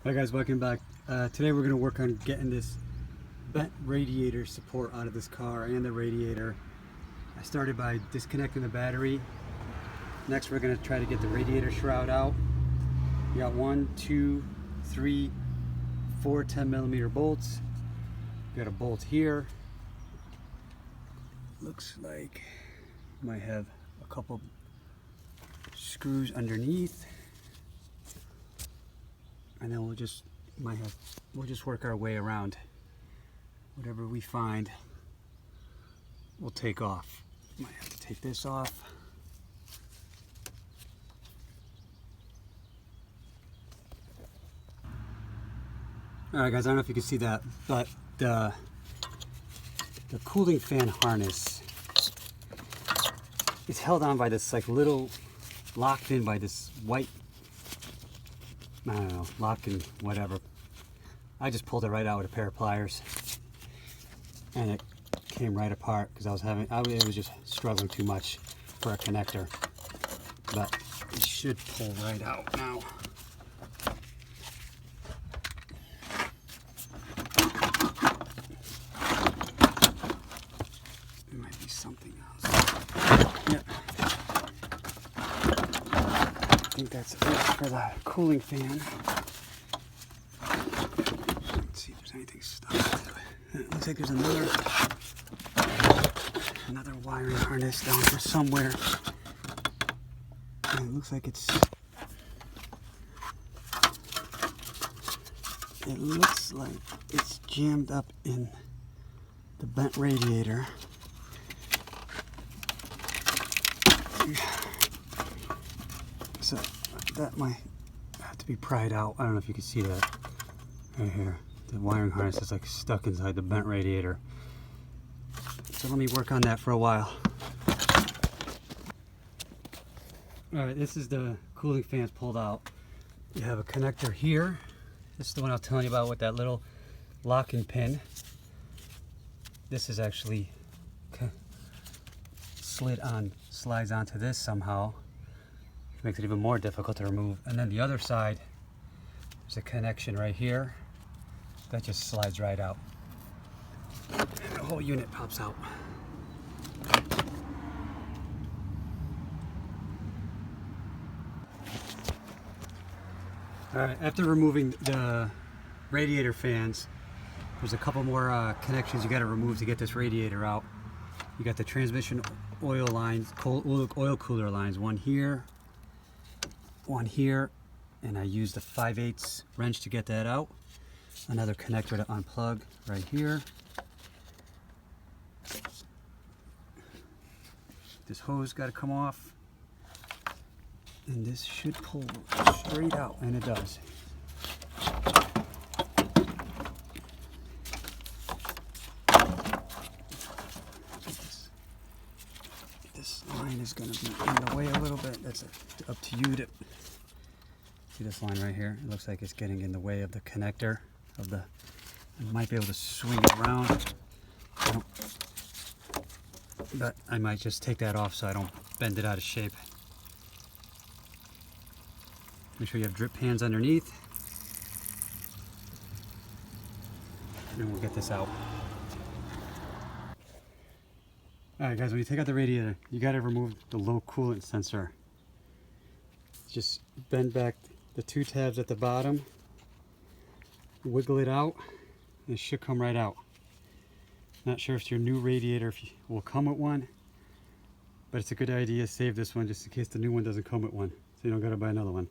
Hi guys, welcome back. Today we're going to work on getting this bent radiator support out of this car and the radiator. I started by disconnecting the battery. Next we're going to try to get the radiator shroud out. We got 1, 2, 3, 4 10mm bolts. We got a bolt here. Looks like might have a couple screws underneath. And then we'll just work our way around. Whatever we find, we'll take off. Might have to take this off. All right, guys. I don't know if you can see that, but the cooling fan harness is held on by this like little, locked in by this white, I don't know, lock and whatever. I just pulled it right out with a pair of pliers, and it came right apart because it was just struggling too much for a connector. But it should pull right out now. There might be something else. Yep. I think that's it for the cooling fan. Let's see if there's anything stuck to it. It looks like there's another wiring harness down here somewhere. And it looks like it's jammed up in the bent radiator. So that might have to be pried out. I don't know if you can see that right here. The wiring harness is like stuck inside the bent radiator. So let me work on that for a while. Alright, this is the cooling fans pulled out. You have a connector here. This is the one I was telling you about with that little locking pin. This is actually slides onto this somehow. Makes it even more difficult to remove. And then the other side, there's a connection right here that just slides right out. And the whole unit pops out. Alright, after removing the radiator fans, there's a couple more connections you got to remove to get this radiator out. You got the transmission oil lines, oil cooler lines, one here, and I used a 5/8 wrench to get that out. Another connector to unplug right here. This hose got to come off, and this should pull straight out, and it does. This line is going to be in the way a little bit. That's up to you to see this line right here. It looks like it's getting in the way of the connector of the. I might be able to swing it around, but I might just take that off so I don't bend it out of shape. Make sure you have drip pans underneath, and then we'll get this out. Alright guys, when you take out the radiator, you got to remove the low coolant sensor. Just bend back the two tabs at the bottom, wiggle it out, and it should come right out. Not sure if your new radiator will come with one, but it's a good idea to save this one just in case the new one doesn't come with one, so you don't got to buy another one.